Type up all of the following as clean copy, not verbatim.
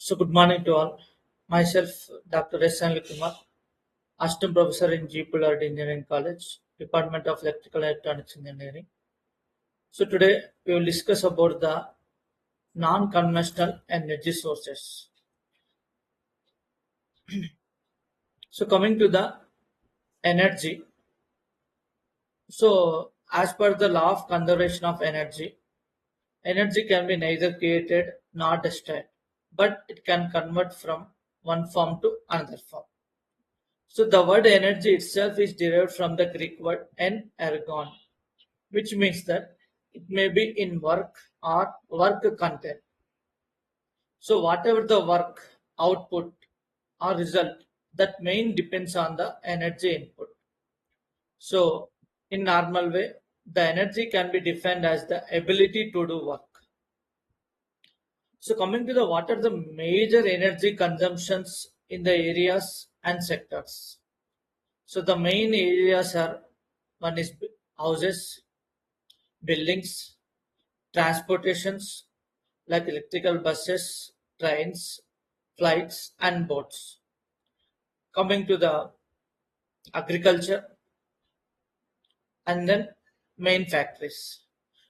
So, good morning to all. Myself, Dr. S. Kumar, Assistant Professor in G. Pullard Engineering College, Department of Electrical and Electronics Engineering. So, today we will discuss about the non-conventional energy sources. So, coming to the energy. So, as per the law of conservation of energy, energy can be neither created nor destroyed, but it can convert from one form to another form. So the word energy itself is derived from the Greek word energon, which means that it may be in work or work content. So whatever the work, output or result, that main depends on the energy input. So in normal way, the energy can be defined as the ability to do work. So coming to the what are the major energy consumptions in the areas and sectors? So the main areas are one is houses, buildings, transportations like electrical buses, trains, flights, and boats. Coming to the agriculture and then main factories.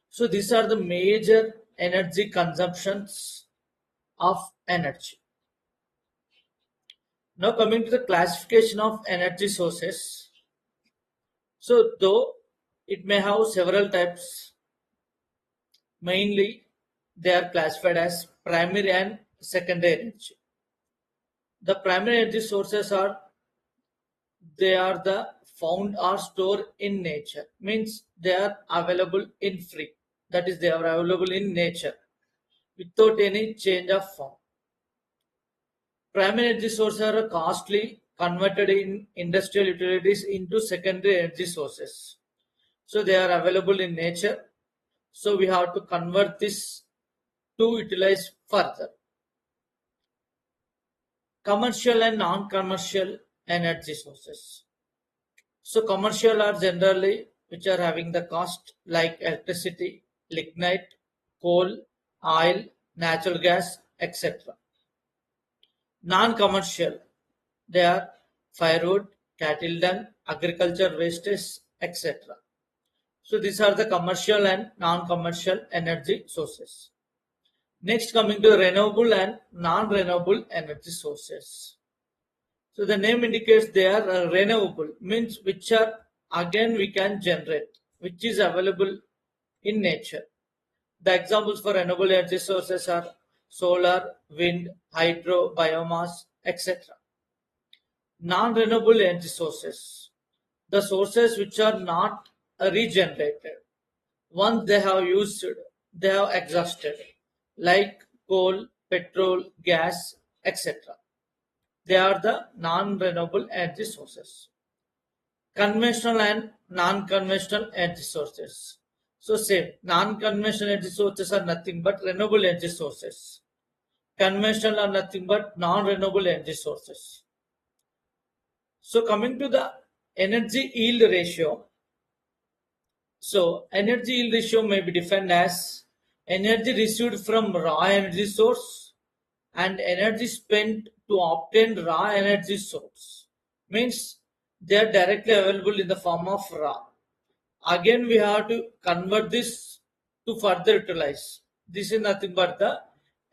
So these are the major energy consumptions of energy. Now coming to the classification of energy sources. So though it may have several types, mainly, they are classified as primary and secondary energy. The primary energy sources are they are the found or stored in nature. Means they are available in free. That is, they are available in nature without any change of form. Primary energy sources are costly converted in industrial utilities into secondary energy sources. So they are available in nature. So we have to convert this to utilize further. Commercial and non-commercial energy sources. So commercial are generally which are having the cost like electricity, lignite, coal, oil, natural gas, etc. Non-commercial, they are firewood, cattle dung, agriculture wastes, etc. So these are the commercial and non-commercial energy sources. Next, coming to renewable and non-renewable energy sources. So the name indicates they are renewable, means which are again we can generate, which is available in nature. The examples for renewable energy sources are solar, wind, hydro, biomass, etc. Non-renewable energy sources, the sources which are not regenerated. Once they have used, they have exhausted, like coal, petrol, gas, etc. They are the non-renewable energy sources. Conventional and non-conventional energy sources. So same, non-conventional energy sources are nothing but renewable energy sources. Conventional are nothing but non-renewable energy sources. So coming to the energy yield ratio. So energy yield ratio may be defined as energy received from raw energy source and energy spent to obtain raw energy source. Means they are directly available in the form of raw. Again we have to convert this to further utilize. This is nothing but the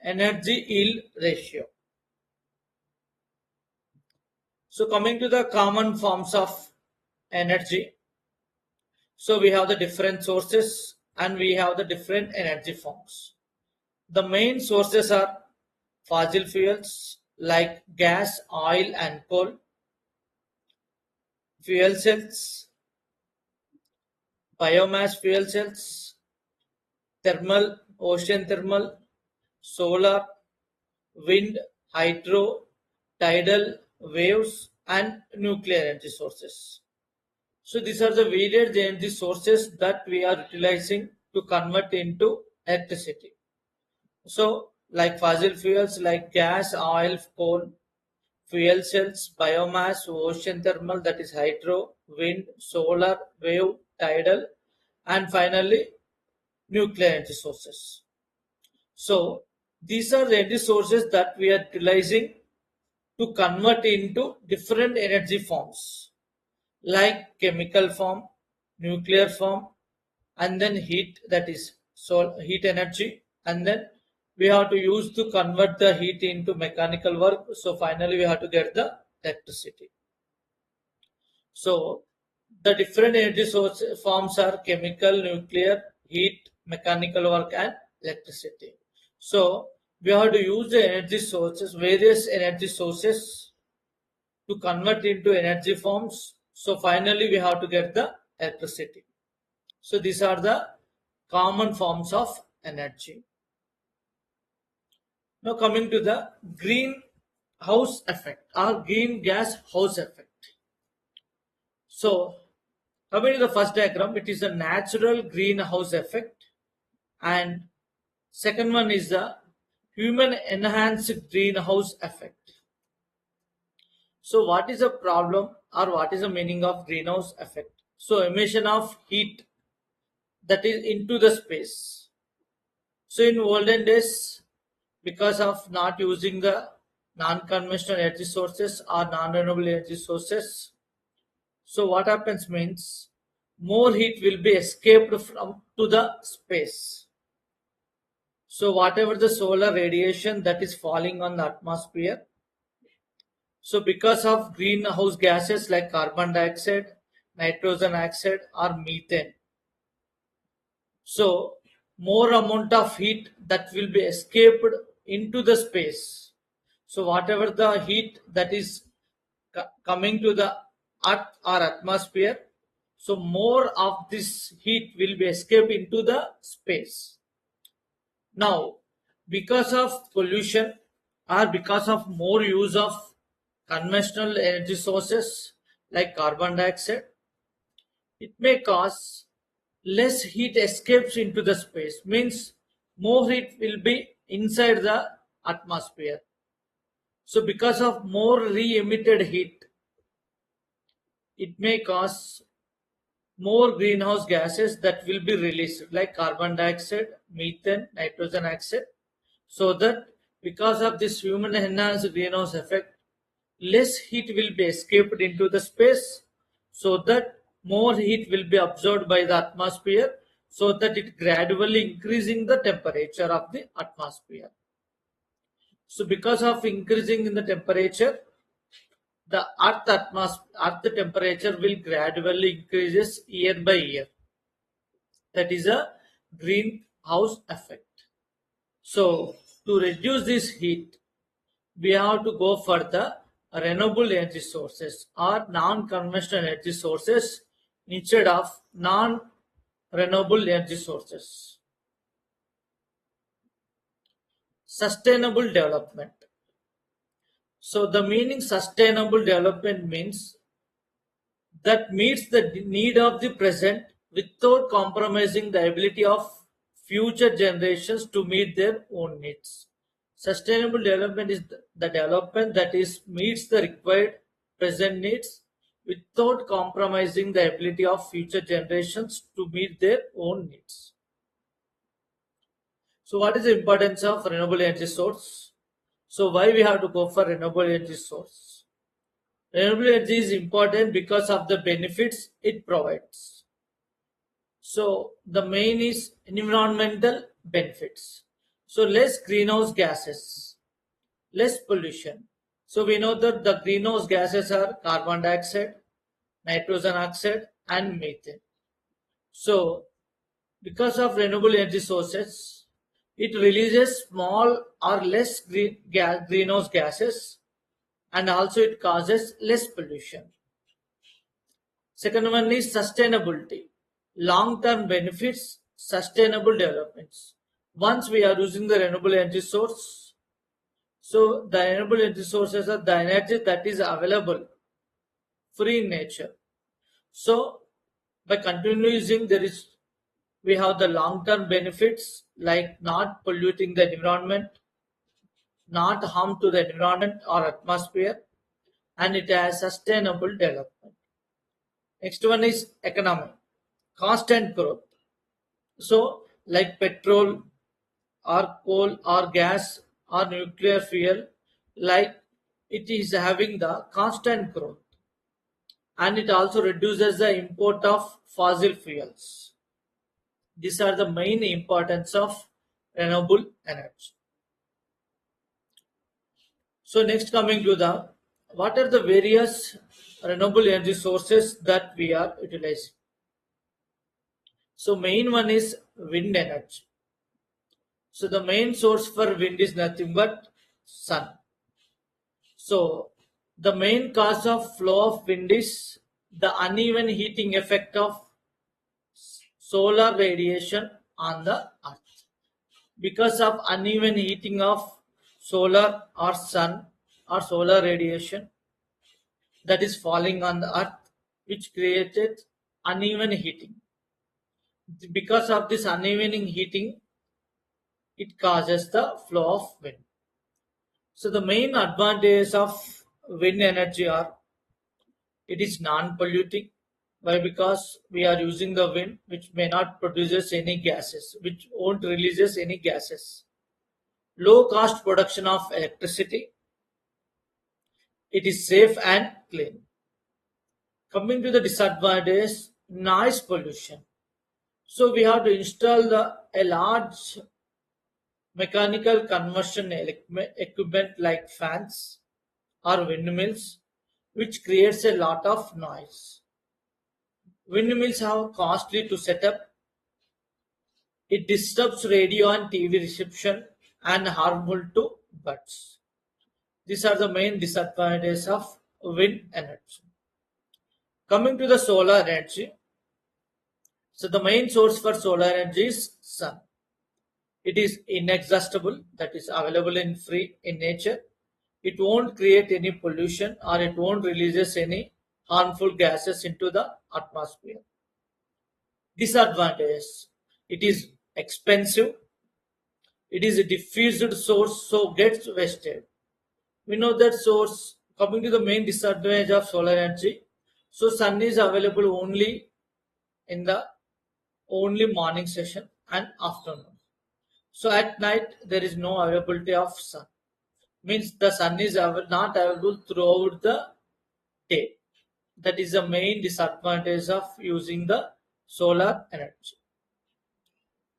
energy yield ratio. So coming to the common forms of energy. So we have the different sources and we have the different energy forms. The main sources are fossil fuels like gas, oil and coal, fuel cells, biomass fuel cells, thermal, ocean thermal, solar, wind, hydro, tidal, waves, and nuclear energy sources. So these are the varied energy sources that we are utilizing to convert into electricity. So like fossil fuels like gas, oil, coal, fuel cells, biomass, ocean thermal, that is hydro, wind, solar, wave, tidal, and finally nuclear energy sources. So These are the energy sources that we are utilizing to convert into different energy forms like chemical form, nuclear form, and then heat, that is heat energy, and then we have to use to convert the heat into mechanical work. So finally we have to get the electricity. So the different energy source forms are chemical, nuclear, heat, mechanical work, and electricity. So we have to use the energy sources, various energy sources, to convert into energy forms. So finally we have to get the electricity. So these are the common forms of energy. Now coming to the greenhouse effect or green gas house effect. So coming to the first diagram, it is a natural greenhouse effect, and second one is the human enhanced greenhouse effect. So what is the problem or what is the meaning of greenhouse effect? So emission of heat, that is into the space. So in olden days, because of not using the non-conventional energy sources or non-renewable energy sources, so what happens means more heat will be escaped from to the space. So whatever the solar radiation that is falling on the atmosphere, so because of greenhouse gases like carbon dioxide, nitrogen oxide, or methane, so more amount of heat that will be escaped into the space. So whatever the heat that is coming to the earth or atmosphere, so more of this heat will be escaped into the space. Now, because of pollution or because of more use of conventional energy sources like carbon dioxide, it may cause less heat escapes into the space, means more heat will be inside the atmosphere. So because of more re-emitted heat, it may cause more greenhouse gases that will be released like carbon dioxide, methane, nitrogen oxide, so that because of this human enhanced greenhouse effect, less heat will be escaped into the space, so that more heat will be absorbed by the atmosphere, so that it gradually increasing the temperature of the atmosphere. So because of increasing in the temperature, the earth temperature will gradually increases year by year. That is a greenhouse effect. So to reduce this heat, we have to go for the renewable energy sources or non-conventional energy sources instead of non-renewable energy sources. Sustainable development. So the meaning sustainable development means that meets the need of the present without compromising the ability of future generations to meet their own needs. Sustainable development is the development that is meets the required present needs without compromising the ability of future generations to meet their own needs. So what is the importance of renewable energy source? So why we have to go for renewable energy source? Renewable energy is important because of the benefits it provides. So the main is environmental benefits. So less greenhouse gases, less pollution. So we know that the greenhouse gases are carbon dioxide, nitrogen oxide, and methane. So because of renewable energy sources, it releases small or less greenhouse gases, and also it causes less pollution. Second one is sustainability. Long-term benefits, sustainable developments. Once we are using the renewable energy source, so the renewable energy sources are the energy that is available free in nature. So by continuing using, we have the long-term benefits like not polluting the environment, not harm to the environment or atmosphere, and it has sustainable development. Next one is economy, constant growth. So like petrol or coal or gas or nuclear fuel, like it is having the constant growth, and it also reduces the import of fossil fuels. These are the main importance of renewable energy. So next coming to the what are the various renewable energy sources that we are utilizing. So main one is wind energy. So the main source for wind is nothing but sun. So the main cause of flow of wind is the uneven heating effect of solar radiation on the earth. Because of uneven heating of solar or sun or solar radiation that is falling on the earth, which created uneven heating. Because of this uneven heating, it causes the flow of wind. So the main advantages of wind energy are it is non-polluting. Why? Because we are using the wind, which may not produces any gases, which won't releases any gases. Low cost production of electricity. It is safe and clean. Coming to the disadvantage, noise pollution. So we have to install a large mechanical conversion equipment like fans or windmills, which creates a lot of noise. Windmills are costly to set up. It disturbs radio and TV reception and harmful to birds. These are the main disadvantages of wind energy. Coming to the solar energy, so the main source for solar energy is sun. It is inexhaustible, that is available in free in nature. It won't create any pollution or it won't releases any harmful gases into the atmosphere. Disadvantages. It is expensive. It is a diffused source, so gets wasted. We know that source. Coming to the main disadvantage of solar energy, so sun is available in the only morning session and afternoon. So at night there is no availability of sun. Means the sun is not available throughout the day. That is the main disadvantage of using the solar energy.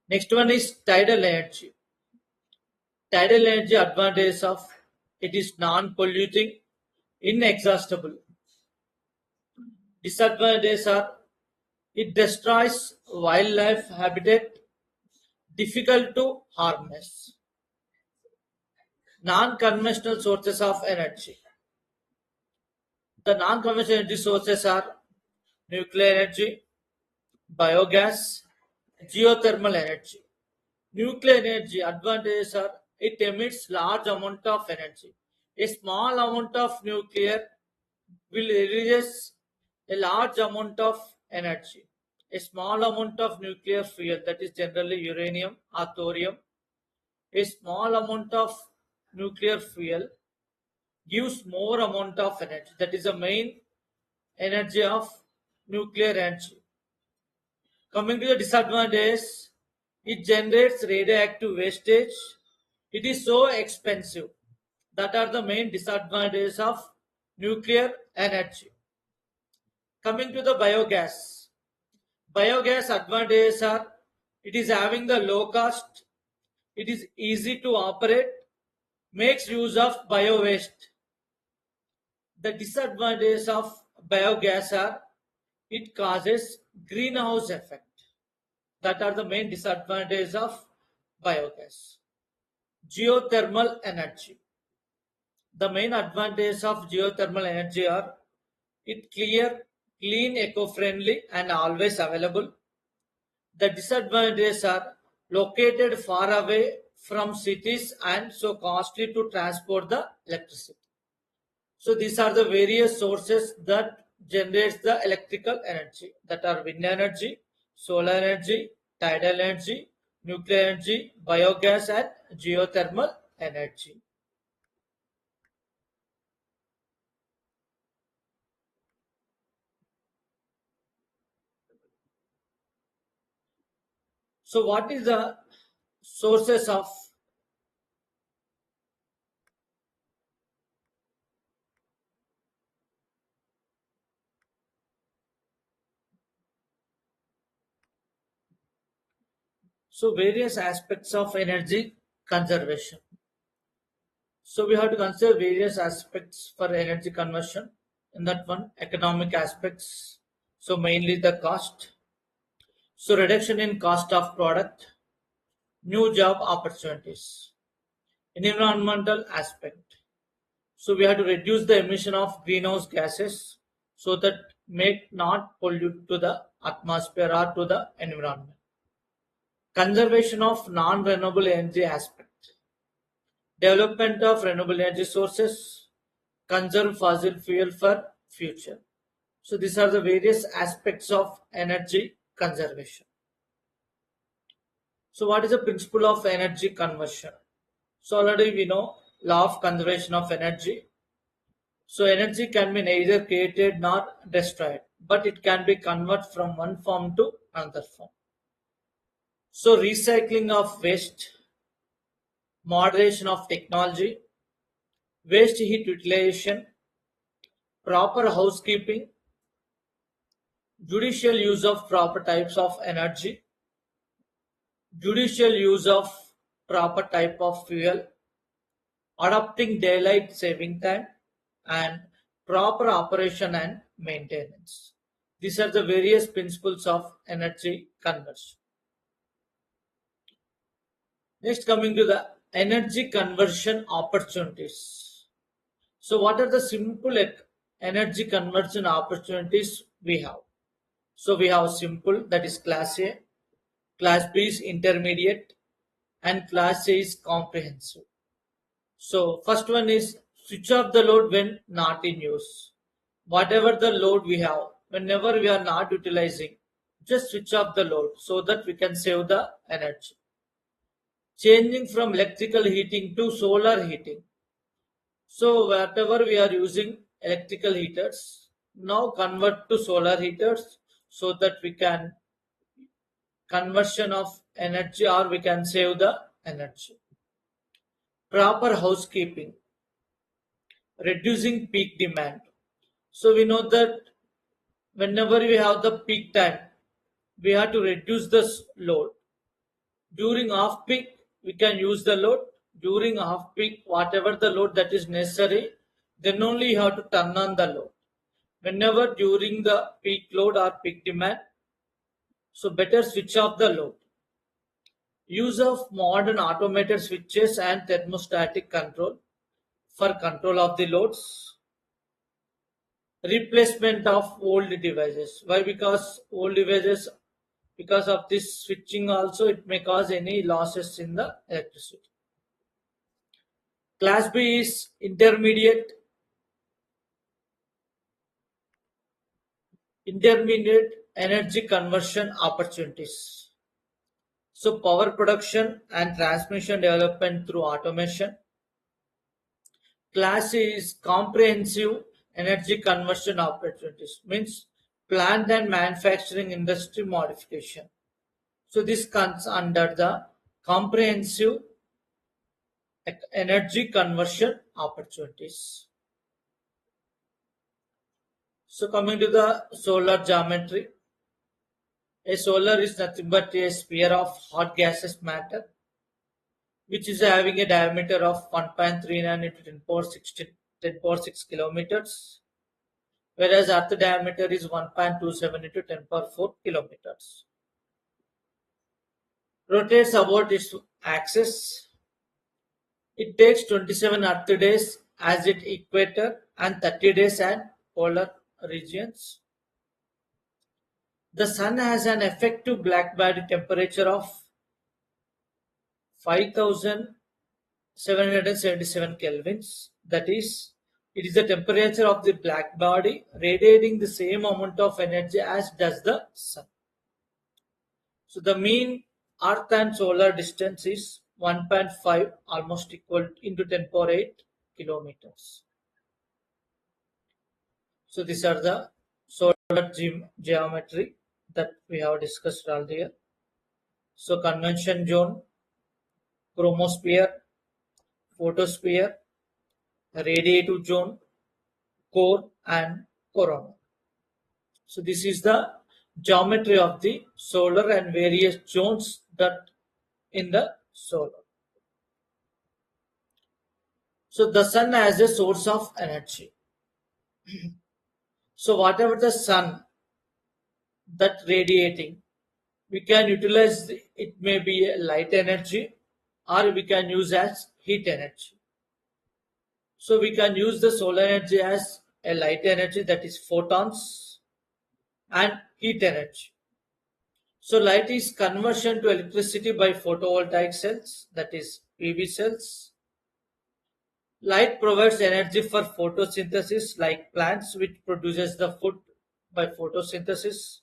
Next one is tidal energy. Tidal energy advantage of it is non-polluting, inexhaustible. Disadvantages are it destroys wildlife habitat, difficult to harness. Non-conventional sources of energy. The non-conventional energy sources are nuclear energy, biogas, geothermal energy. Nuclear energy advantages are it emits large amount of energy. A small amount of nuclear will release a large amount of energy. A small amount of nuclear fuel, that is generally uranium or thorium, a small amount of nuclear fuel gives more amount of energy. That is the main energy of nuclear energy. Coming to the disadvantage, it generates radioactive wastage. It is so expensive. That are the main disadvantages of nuclear energy. Coming to the biogas. Biogas advantages are it is having the low cost, it is easy to operate, makes use of bio waste. The disadvantages of biogas are it causes greenhouse effect. That are the main disadvantages of biogas. Geothermal energy. The main advantages of geothermal energy are it clear, clean, eco-friendly and always available. The disadvantages are located far away from cities and so costly to transport the electricity. So these are the various sources that generates the electrical energy that are wind energy, solar energy, tidal energy, nuclear energy, biogas and geothermal energy. So what is the sources of So various aspects of energy conservation. So we have to consider various aspects for energy conversion. In that one, economic aspects. So mainly the cost. So reduction in cost of product, new job opportunities. Environmental aspect. So we have to reduce the emission of greenhouse gases so that may not pollute to the atmosphere or to the environment. Conservation of non-renewable energy aspect. Development of renewable energy sources. Conserve fossil fuel for future. So these are the various aspects of energy conservation. So what is the principle of energy conversion? So already we know law of conservation of energy. So energy can be neither created nor destroyed, but it can be converted from one form to another form. So recycling of waste, moderation of technology, waste heat utilization, proper housekeeping, judicial use of proper types of energy, judicial use of proper type of fuel, adopting daylight saving time, and proper operation and maintenance. These are the various principles of energy conversion. Next, coming to the energy conversion opportunities. So, what are the simple energy conversion opportunities we have? So, we have simple, that is class A, class B is intermediate, and class A is comprehensive. So first one is switch off the load when not in use. Whatever the load we have, whenever we are not utilizing, just switch off the load so that we can save the energy. Changing from electrical heating to solar heating. So whatever we are using electrical heaters, now convert to solar heaters so that we can conversion of energy or we can save the energy. Proper housekeeping, reducing peak demand. So we know that whenever we have the peak time, we have to reduce the load. During off peak, we can use the load. During off peak, whatever the load that is necessary, then only you have to turn on the load. Whenever during the peak load or peak demand, so better switch off the load. Use of modern automated switches and thermostatic control for control of the loads. Replacement of old devices. Why? Because old devices, because of this switching also it may cause any losses in the electricity. Class B is intermediate energy conversion opportunities. So power production and transmission development through automation. Class C is comprehensive energy conversion opportunities, means plant and manufacturing industry modification. So this comes under the comprehensive energy conversion opportunities. So coming to the solar geometry, a solar is nothing but a sphere of hot gaseous matter, which is having a diameter of 1.39 into 10 power 16, 10 power 6 kilometers, whereas Earth diameter is 1.27 into 10 power 4 kilometers. Rotates about its axis. It takes 27 Earth days as its equator and 30 days at polar regions. The Sun has an effective black body temperature of 5777 kelvins. That is, it is the temperature of the black body radiating the same amount of energy as does the Sun. So the mean Earth and solar distance is 1.5, almost equal into 10 power 8 kilometers. So these are the solar geometry that we have discussed earlier. So convection zone, chromosphere, photosphere, radiative zone, core, and corona. So this is the geometry of the solar and various zones that in the solar. So the sun as a source of energy. So whatever the sun that radiating, we can utilize it may be a light energy or we can use as heat energy. So we can use the solar energy as a light energy, that is photons, and heat energy. So light is conversion to electricity by photovoltaic cells, that is PV cells. Light provides energy for photosynthesis like plants which produces the food by photosynthesis.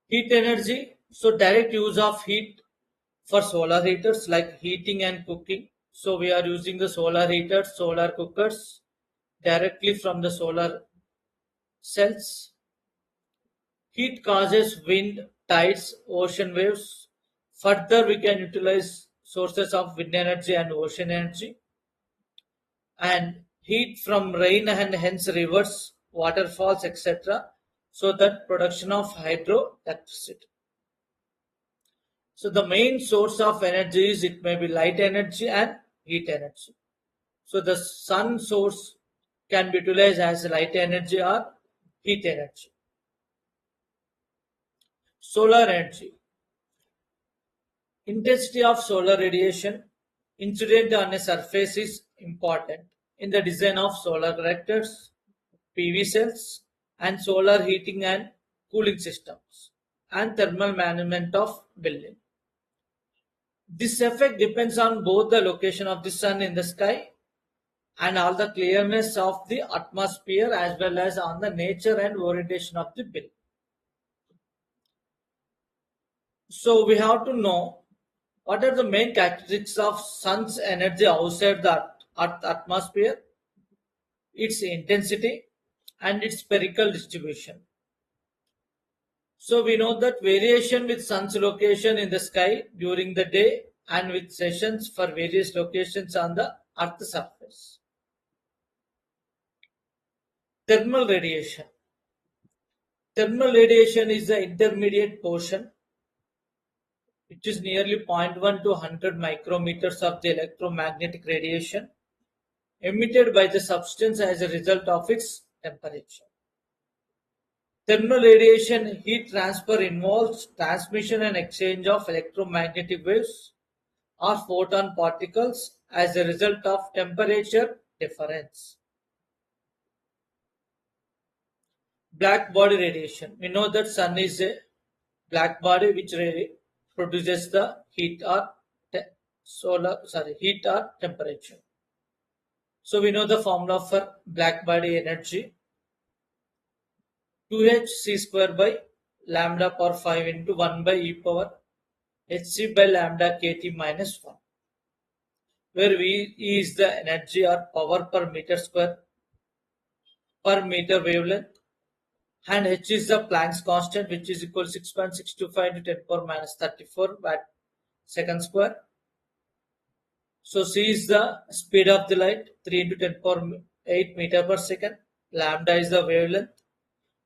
Heat energy, so direct use of heat for solar heaters like heating and cooking. So we are using the solar heaters, solar cookers directly from the solar cells. Heat causes wind, tides, ocean waves. Further, we can utilize sources of wind energy and ocean energy, and heat from rain and hence rivers, waterfalls, etc. So that production of hydroelectricity. So the main source of energy is it may be light energy and heat energy. So the sun source can be utilized as light energy or heat energy. Solar energy. Intensity of solar radiation incident on a surface is important in the design of solar collectors, PV cells, and solar heating and cooling systems, and thermal management of building. This effect depends on both the location of the sun in the sky and all the clearness of the atmosphere as well as on the nature and orientation of the building. So we have to know what are the main characteristics of sun's energy outside the Earth atmosphere, its intensity, and its spherical distribution. So we know that variation with sun's location in the sky during the day and with sessions for various locations on the Earth's surface. Thermal radiation. Thermal radiation is the intermediate portion which is nearly zero point 0.1 to 100 micrometers of the electromagnetic radiation emitted by the substance as a result of its temperature. Thermal radiation heat transfer involves transmission and exchange of electromagnetic waves or photon particles as a result of temperature difference. Black body radiation. We know that sun is a black body which produces the heat or heat or temperature. So we know the formula for black body energy 2h c square by lambda power 5 into 1 by e power hc by lambda kt minus 1, where V is the energy or power per meter square per meter wavelength, and h is the Planck's constant, which is equal to 6.625 into 10 power minus 34 watt second square. So c is the speed of the light, 3 into 10 power 8 meter per second. Lambda is the wavelength,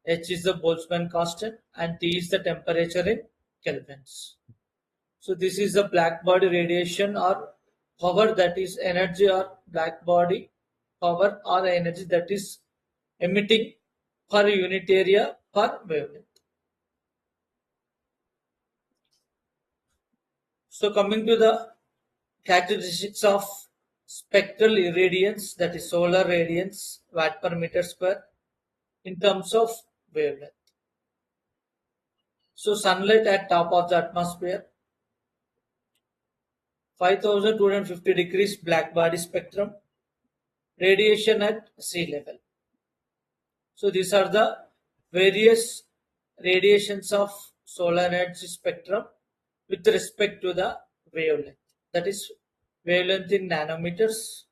h is the Boltzmann constant, and T is the temperature in kelvins. So this is the black body radiation or power, that is energy or black body power or energy that is emitting per unit area per wavelength. So coming to the characteristics of spectral irradiance, that is solar radiance watt per meter square in terms of wavelength. So sunlight at top of the atmosphere, 5250 degrees black body spectrum, radiation at sea level. So these are the various radiations of solar energy spectrum with respect to the wavelength. That is wavelength in nanometers.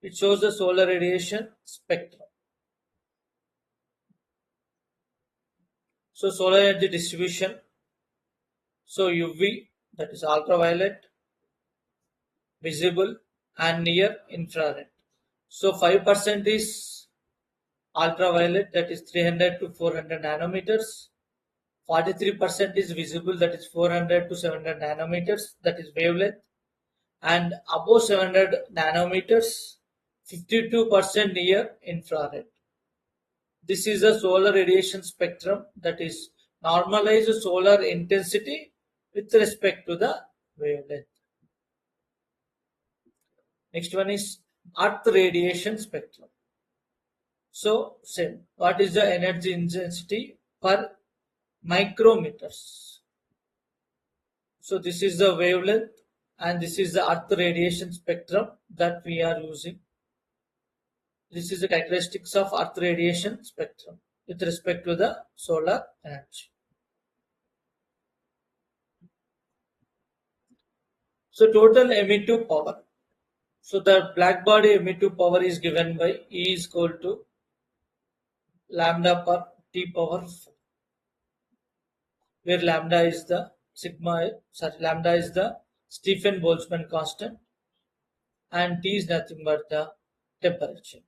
It shows the solar radiation spectrum. So solar energy distribution. So UV, that is ultraviolet, visible and near infrared. So 5% is ultraviolet, that is 300 to 400 nanometers. 43% is visible, that is 400 to 700 nanometers, that is wavelength, and above 700 nanometers, 52% near infrared. This is a solar radiation spectrum, that is normalized solar intensity with respect to the wavelength. Next one is Earth radiation spectrum. So, same. What is the energy intensity per micrometers? So, this is the wavelength and this is the Earth radiation spectrum that we are using. This is the characteristics of Earth radiation spectrum with respect to the solar energy. So, total emissive power. So, the black body emissive power is given by E is equal to lambda per T power 4, where lambda is the lambda is the Stephen Boltzmann constant and T is nothing but the temperature.